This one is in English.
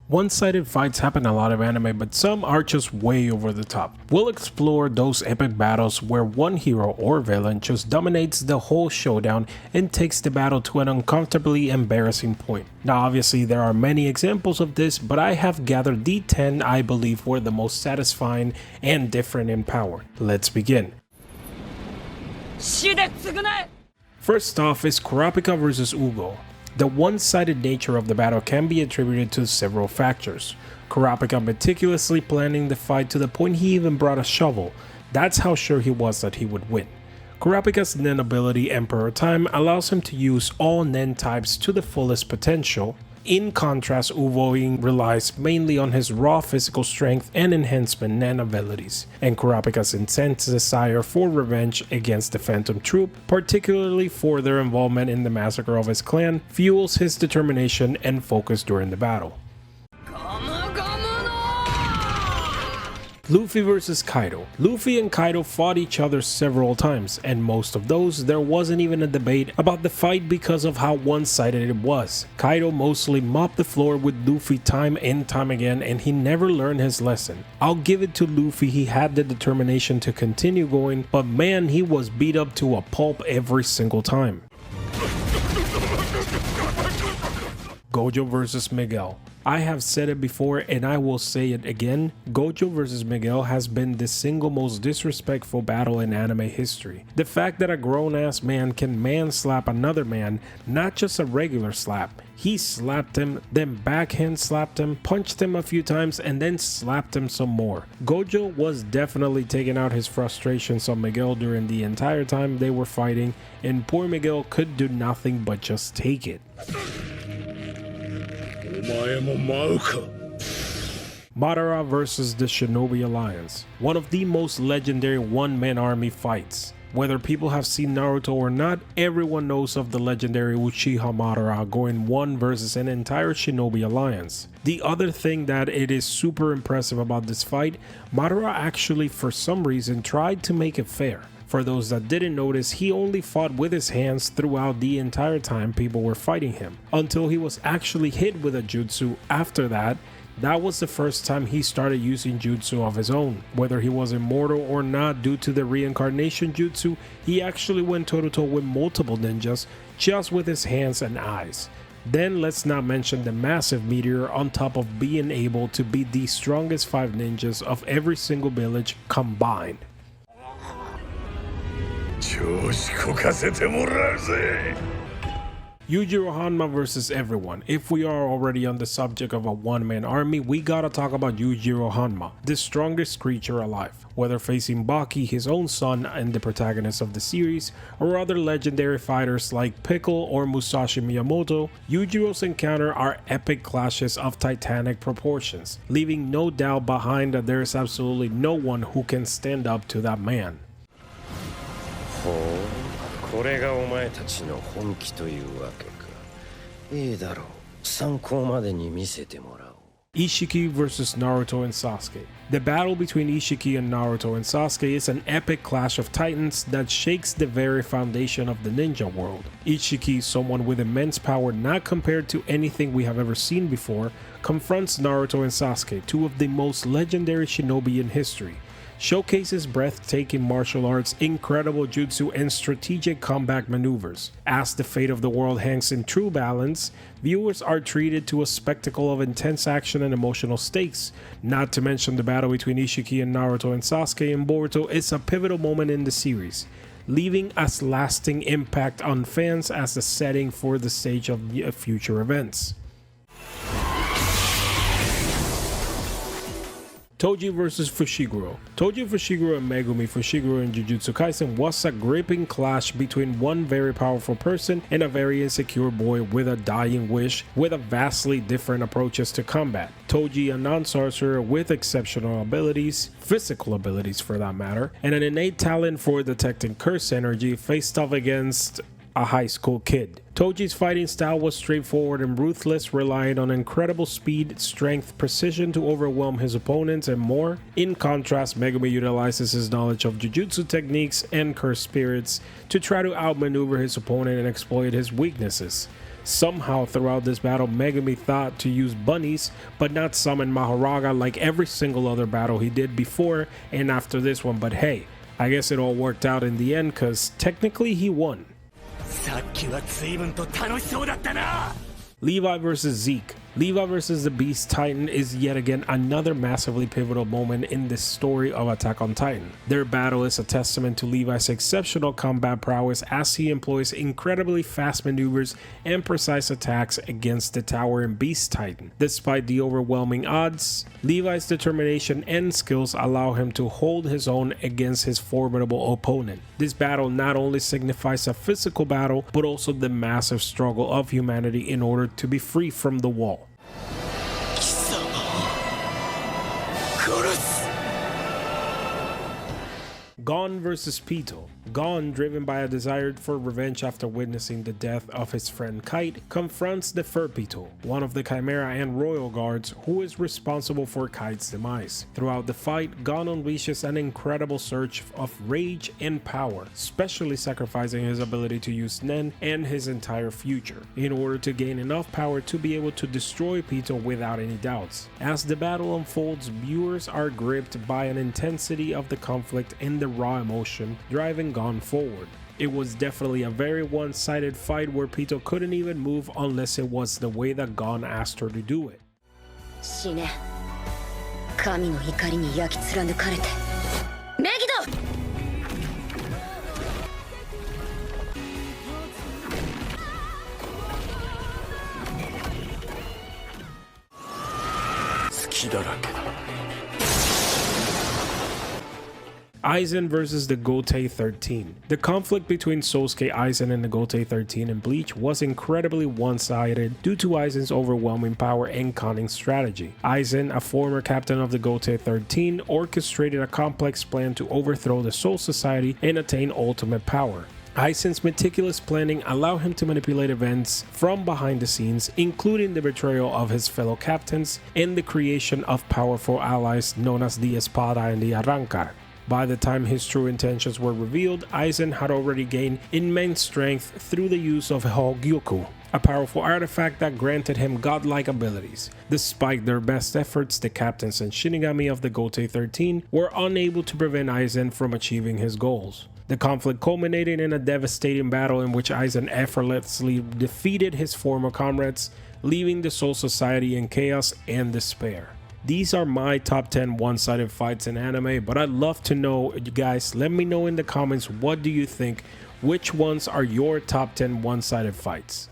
One-sided fights happen in a lot of anime, but some are just way over the top. We'll explore those epic battles where one hero or villain just dominates the whole showdown and takes the battle to an uncomfortably embarrassing point. Now obviously there are many examples of this, but I have gathered the 10 I believe were the most satisfying and different in power. Let's begin. First off is Kurapika vs Ugo. The one-sided nature of the battle can be attributed to several factors. Kurapika meticulously planning the fight to the point he even brought a shovel. That's how sure he was that he would win. Kurapika's nen ability Emperor Time allows him to use all nen types to the fullest potential. In contrast, Uvoing relies mainly on his raw physical strength and enhancement nen abilities, and Kurapika's intense desire for revenge against the Phantom Troop, particularly for their involvement in the massacre of his clan, fuels his determination and focus during the battle. Luffy vs Kaido. Luffy and Kaido fought each other several times, and most of those there wasn't even a debate about the fight because of how one-sided it was. Kaido mostly mopped the floor with Luffy time and time again, and he never learned his lesson. I'll give it to Luffy, he had the determination to continue going, but man, he was beat up to a pulp every single time. Gojo vs Miguel. I have said it before and I will say it again, Gojo vs Miguel has been the single most disrespectful battle in anime history. The fact that a grown-ass man can man-slap another man, not just a regular slap. He slapped him, then backhand slapped him, punched him a few times, and then slapped him some more. Gojo was definitely taking out his frustrations on Miguel during the entire time they were fighting, and poor Miguel could do nothing but just take it. Madara vs the Shinobi Alliance. One of the most legendary one-man army fights. Whether people have seen Naruto or not, everyone knows of the legendary Uchiha Madara going one versus an entire Shinobi Alliance. The other thing that it is super impressive about this fight, Madara actually for some reason tried to make it fair. For those that didn't notice, he only fought with his hands throughout the entire time people were fighting him, until he was actually hit with a jutsu. After that was the first time he started using jutsu of his own. Whether he was immortal or not due to the reincarnation jutsu, he actually went toe-to-toe with multiple ninjas just with his hands and eyes. Then let's not mention the massive meteor on top of being able to beat the strongest 5 ninjas of every single village combined. Yujiro Hanma vs everyone. If we are already on the subject of a one-man army, we gotta talk about Yujiro Hanma, the strongest creature alive. Whether facing Baki, his own son and the protagonist of the series, or other legendary fighters like Pickle or Musashi Miyamoto, Yujiro's encounter are epic clashes of titanic proportions, leaving no doubt behind that there is absolutely no one who can stand up to that man. Ishiki vs Naruto and Sasuke. The battle between Ishiki and Naruto and Sasuke is an epic clash of titans that shakes the very foundation of the ninja world. Ishiki, someone with immense power not compared to anything we have ever seen before, confronts Naruto and Sasuke, two of the most legendary shinobi in history. Showcases breathtaking martial arts, incredible jutsu, and strategic combat maneuvers. As the fate of the world hangs in true balance, viewers are treated to a spectacle of intense action and emotional stakes. Not to mention the battle between Ishiki and Naruto and Sasuke in Boruto is a pivotal moment in the series, leaving a lasting impact on fans as the setting for the stage of future events. Toji vs Fushiguro. Toji Fushiguro and Megumi Fushiguro in Jujutsu Kaisen was a gripping clash between one very powerful person and a very insecure boy with a dying wish with a vastly different approaches to combat. Toji, a non-sorcerer with exceptional abilities, physical abilities for that matter, and an innate talent for detecting curse energy, faced off against a high school kid. Toji's fighting style was straightforward and ruthless, relying on incredible speed, strength, precision to overwhelm his opponents, and more. In contrast, Megumi utilizes his knowledge of jujutsu techniques and cursed spirits to try to outmaneuver his opponent and exploit his weaknesses. Somehow throughout this battle, Megumi thought to use bunnies, but not summon Mahoraga like every single other battle he did before and after this one, but hey, I guess it all worked out in the end cause technically he won. Levi versus Zeke. Levi versus the Beast Titan is yet again another massively pivotal moment in this story of Attack on Titan. Their battle is a testament to Levi's exceptional combat prowess as he employs incredibly fast maneuvers and precise attacks against the towering Beast Titan. Despite the overwhelming odds, Levi's determination and skills allow him to hold his own against his formidable opponent. This battle not only signifies a physical battle, but also the massive struggle of humanity in order to be free from the wall. Gon versus Pito. Gon, driven by a desire for revenge after witnessing the death of his friend Kite, confronts the Fur Pito, one of the Chimera and Royal Guards who is responsible for Kite's demise. Throughout the fight, Gon unleashes an incredible surge of rage and power, specially sacrificing his ability to use Nen and his entire future, in order to gain enough power to be able to destroy Pito without any doubts. As the battle unfolds, viewers are gripped by an intensity of the conflict and the raw emotion driving Gon forward. It was definitely a very one-sided fight where Pito couldn't even move unless it was the way that Gon asked her to do it. Aizen versus the Gotei 13. The conflict between Sosuke Aizen and the Gotei 13 in Bleach was incredibly one-sided due to Aizen's overwhelming power and cunning strategy. Aizen, a former captain of the Gotei 13, orchestrated a complex plan to overthrow the Soul Society and attain ultimate power. Aizen's meticulous planning allowed him to manipulate events from behind the scenes, including the betrayal of his fellow captains and the creation of powerful allies known as the Espada and the Arrancar. By the time his true intentions were revealed, Aizen had already gained immense strength through the use of Hogyoku, a powerful artifact that granted him godlike abilities. Despite their best efforts, the captains and Shinigami of the Gotei 13 were unable to prevent Aizen from achieving his goals. The conflict culminated in a devastating battle in which Aizen effortlessly defeated his former comrades, leaving the Soul Society in chaos and despair. These are my top 10 one-sided fights in anime, but I'd love to know, you guys, let me know in the comments, what do you think? Which ones are your top 10 one-sided fights?